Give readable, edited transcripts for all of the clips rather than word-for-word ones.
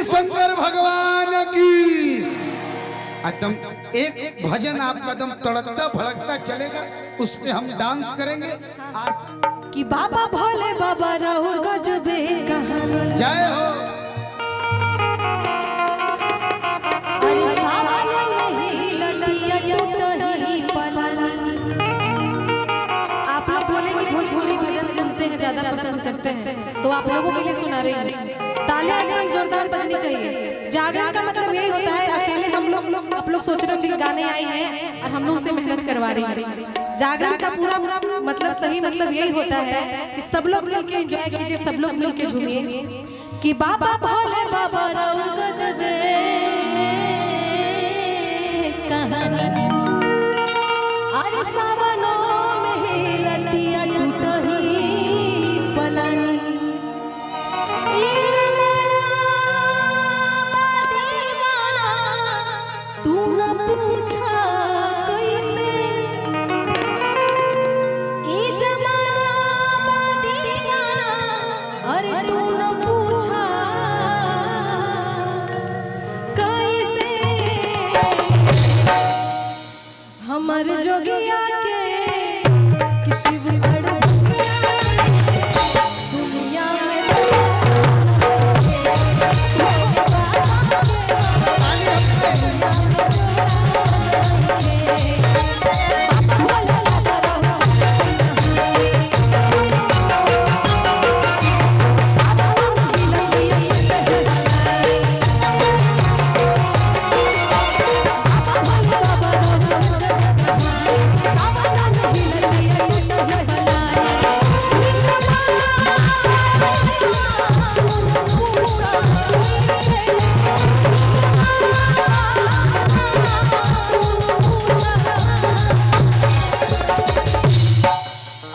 शंकर भगवान की। एकदम एक भजन आपका एकदम तड़कता भड़कता चलेगा, उसमें हम डांस करेंगे आज कि बाबा भोले बाबा राहुल गजबे कहानी। जय हो। अरे सावन में ही लतिया टूटही पलानी। आप लोग बोलेंगे भोजपुरी भजन सुनते हैं, ज्यादा पसंद करते हैं, तो आप लोगों के लिए सुना रही हैं। तालियां एकदम जोरदार बजनी चाहिए। जागरण का मतलब यही होता है, अकेले हम लोग आप लोग सोच रहे हो कि गाने आए हैं और हम लोग से मेहनत करवा रही हैं। जागरण का पूरा मतलब सही मतलब यही होता है कि सब लोग मिलके एंजॉय कीजिए, सब लोग मिलके झूमिए कि बाबा भोले बाबा राहुल गजबे कहानी। अरे सावनों में ही लतिया टूटही पलानी। ई जमाना दीवाना तू न पूछा कैसे। ई जमाना दीवाना अरे तू न पूछा कैसे। हमर जोगिया के किसी भी दुनिया में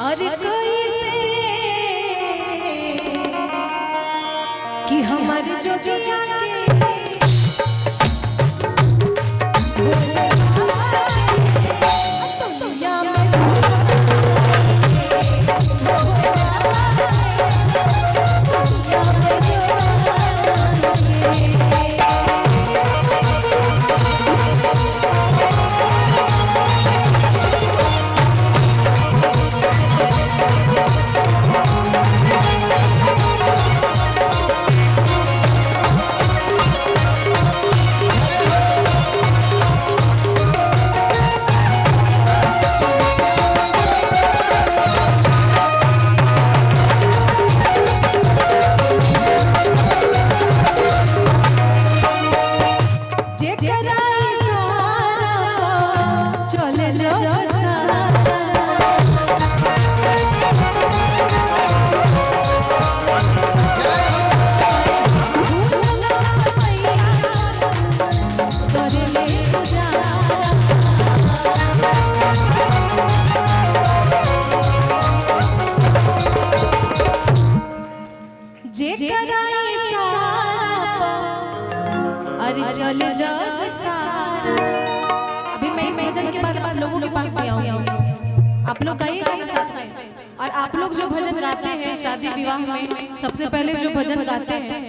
अरे कैसे कि हमारे जोगिया के दुनिया में चले जाओ सारा जे कराई सारा अरे चले जाओ सारा। अभी मैं इस भजन के बाद आप लोगों के पास भी आऊंगी, आप लोग गाइएगा ना साथ में। और आप लोग जो भजन गाते हैं शादी विवाह में, सबसे पहले जो भजन गाते हैं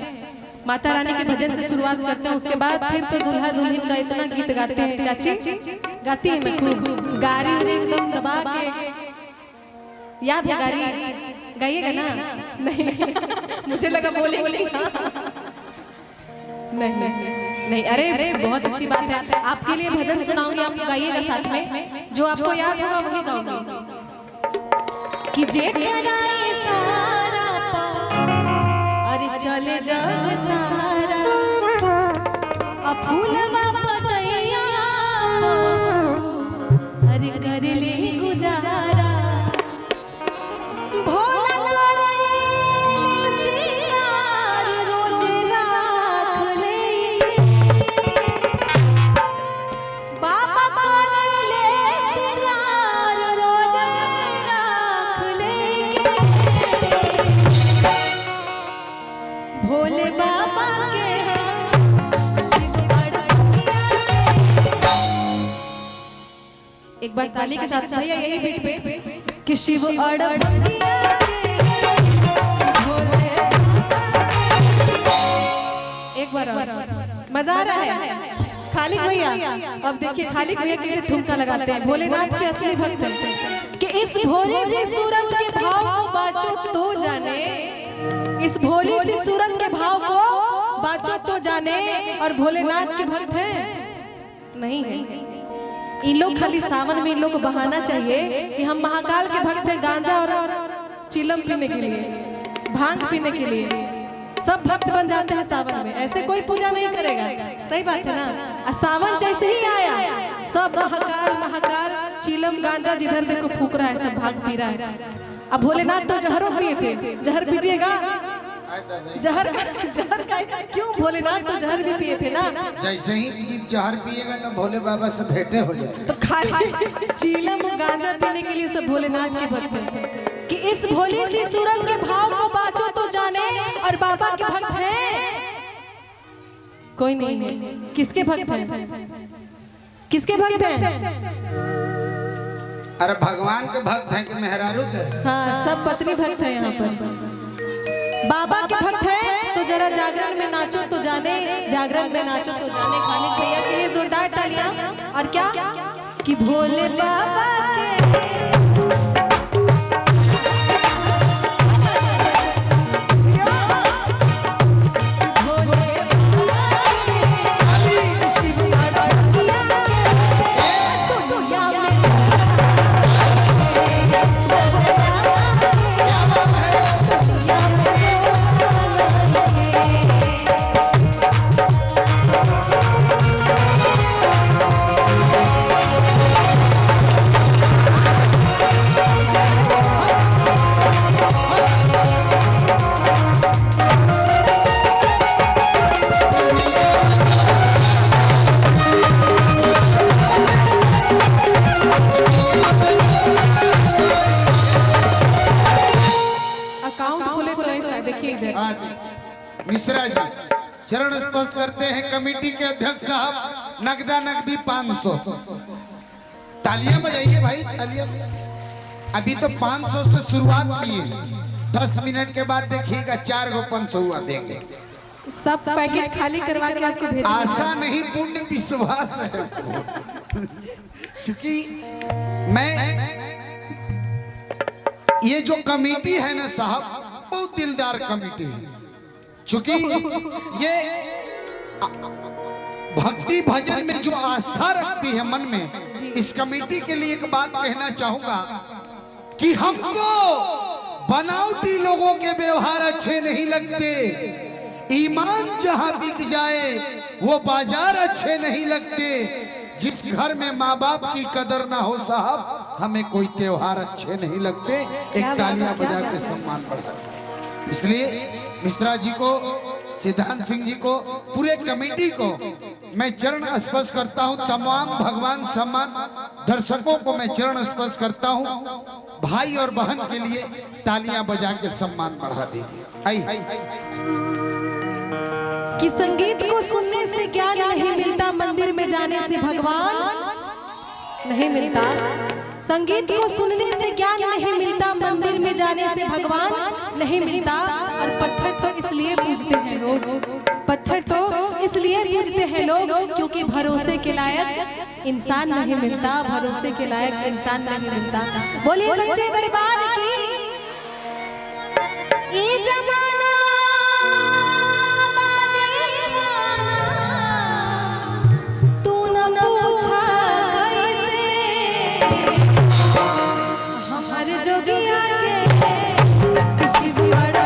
माता रानी के भजन से शुरुआत करते हैं, उसके बाद फिर तो दुल्हा दुल्हन का इतना गीत गाते हैं। चाची गाती है, मैं खूब गारी एकदम दबा के। याद है गारी? गाइएगा ना? नहीं मुझे लगा बोलेंगे नहीं नहीं। अरे बहुत अच्छी बात है, आपके लिए भजन सुनाऊंगी, आप गाइएगा साथ में। जो आपको याद होगा वही गाऊंगी कि जे कराए सारा अरे चले जाओ सारा फूलवा पतैया अरे कर ले गुजारा। भोले बाबा के एक बार ताली के साथ भैया यही बीट पे कि शिव एक एक बार और मजा आ रहा है। खालिक भैया अब देखिए खालिक भैया कैसे ठुमका लगाते हैं। भोलेनाथ के असली भक्त हैं कि इस भोले से सूरत के भाव को बाचो तो जाने, इस भोली सी सूरत के भाव को बाचो तो जाने। और भोलेनाथ के भक्त हैं नहीं है। इन लोग खाली सावन में इन लोग को बहाना चाहिए कि हम महाकाल के भक्त हैं। गांजा और चिलम पीने के लिए, भांग पीने के लिए सब भक्त बन जाते हैं सावन में। ऐसे कोई पूजा नहीं करेगा, सही बात है ना। और सावन जैसे ही आया सब महाकाल महाकाल चिलम गांजा जिधर देखो फूक रहा है, सब भांग पी रहा है। अब भोलेनाथ तो जहरों पिए थे, जहर पीजिएगा। जहर का क्यों? भोलेनाथ तो जहर भी पिए थे ना। जैसे ही जहर पिएगा तो भोले बाबा से भेंटे हो जाएगा। तो खाली चिलम गांजा पीने के लिए सब भोलेनाथ के भक्त हैं कि इस भोली सी सूरत के भाव को बाचो तो जाने। और बाबा के भक्त हैं कोई नहीं है। किसके भक्त हैं? किसके भक्त हैं? अरे भगवान के भक्त हैं कि मेहरारू के? हाँ सब पत्नी भक्त हैं यहाँ पर। बाबा के भक्त हैं तो जरा जागरण में नाचो तो जाने, जागरण में नाचो तो जाने। खालिक भैया के लिए जोरदार तालियां। और क्या कि भोले बाबा के मिश्रा जी चरण स्पर्श करते हैं। कमेटी के अध्यक्ष साहब नगदा नगदी 500। तालियां बजाइए भाई, तालियां। अभी तो 500 से शुरुआत की है, 10 मिनट के बाद देखिएगा 4 गो 500 हुआ देंगे। सब पैकेट खाली करवा के आपको भेज। आशा नहीं पूर्ण विश्वास है। चूंकि मैं ये जो कमेटी है ना साहब, बहुत दिलदार कमेटी है। चूंकि ये भक्ति भजन में जो आस्था रखती है मन में, इस कमेटी के लिए एक बात कहना चाहूंगा कि हमको बनावटी लोगों के व्यवहार अच्छे नहीं लगते। ईमान जहां बिक जाए वो बाजार अच्छे नहीं लगते। जिस घर में माँ बाप की कदर ना हो साहब, हमें कोई त्योहार अच्छे नहीं लगते। एक तालियां बजा के सम्मान बढ़ा। इसलिए मिश्रा जी को, सिद्धांत सिंह जी को, पूरे कमेटी को मैं चरण स्पर्श करता हूं। तमाम भगवान सम्मान दर्शकों को मैं चरण स्पर्श करता हूं। भाई और बहन के लिए तालियां बजा के सम्मान बढ़ा दीजिए। आई कि संगीत को सुनने से ज्ञान नहीं मिलता, मंदिर में जाने से भगवान नहीं मिलता। संगीत को सुनने से ज्ञान नहीं मिलता, मंदिर में जाने से भगवान नहीं मिलता। और पत्थर तो इसलिए पूजते हैं लोग, पत्थर तो इसलिए पूजते हैं लोग क्योंकि भरोसे के लायक इंसान नहीं मिलता, भरोसे के लायक इंसान नहीं मिलता। बोलिए सच्चे दरबार की। ये जमाना तू न पूछा कैसे, हमारे जोगिया के किसी भी बड़ा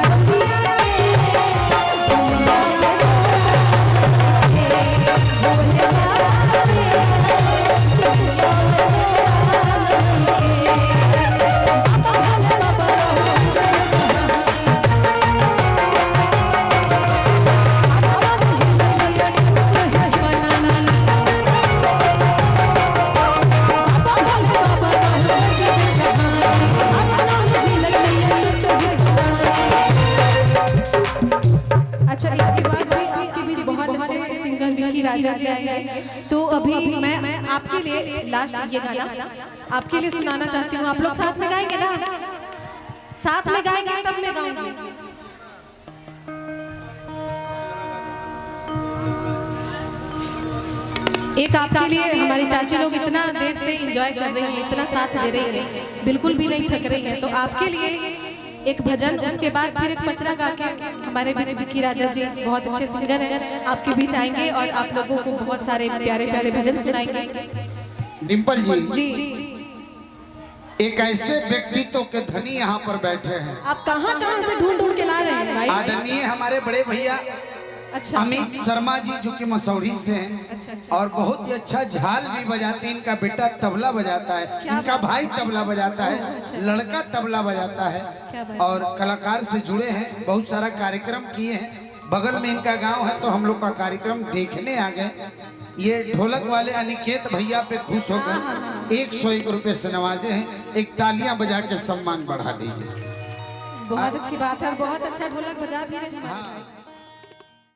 राजा जी आएंगे। तो अभी मैं आपके लिए लास्ट ये गाना आपके लिए सुनाना चाहती हूँ। आप लोग साथ में गाएंगे ना? साथ में गाएंगे तब मैं गाऊंगी। एक आपके लिए हमारी चाची लोग इतना देर से एंजॉय कर रही हैं, इतना साथ दे रही हैं, बिल्कुल भी नहीं थक रही हैं। तो आपके लिए एक भजन, उसके बाद फिर एक पचरा गा के हमारे बीच विकी राजा जी बहुत अच्छे सिंगर हैं, आपके बीच आएंगे और आप लोगों को बहुत सारे प्यारे प्यारे भजन सुनाएंगे। डिम्पल जी, जी एक ऐसे व्यक्तित्व के धनी यहाँ पर बैठे हैं। आप कहाँ कहाँ से ढूंढ ढूंढ के ला रहे हैं भाई? आदरणीय हमारे बड़े भैया अच्छा अमित शर्मा जी, जो कि मसौड़ी से हैं अच्छा। और बहुत ही अच्छा झाल भी बजाते हैं। इनका बेटा तबला बजाता है, इनका भाई तबला बजाता है, लड़का तबला बजाता है और कलाकार से जुड़े हैं, बहुत सारा कार्यक्रम किए हैं। बगल में इनका गांव है तो हम लोग का कार्यक्रम देखने आ गए। ये ढोलक वाले अनिकेत भैया पे खुश होकर 101 रुपए से नवाजे हैं। एक तालियां बजा के सम्मान बढ़ा दीजिए। बहुत अच्छी बात है, बहुत अच्छा ढोलक बजा भी रहे हैं।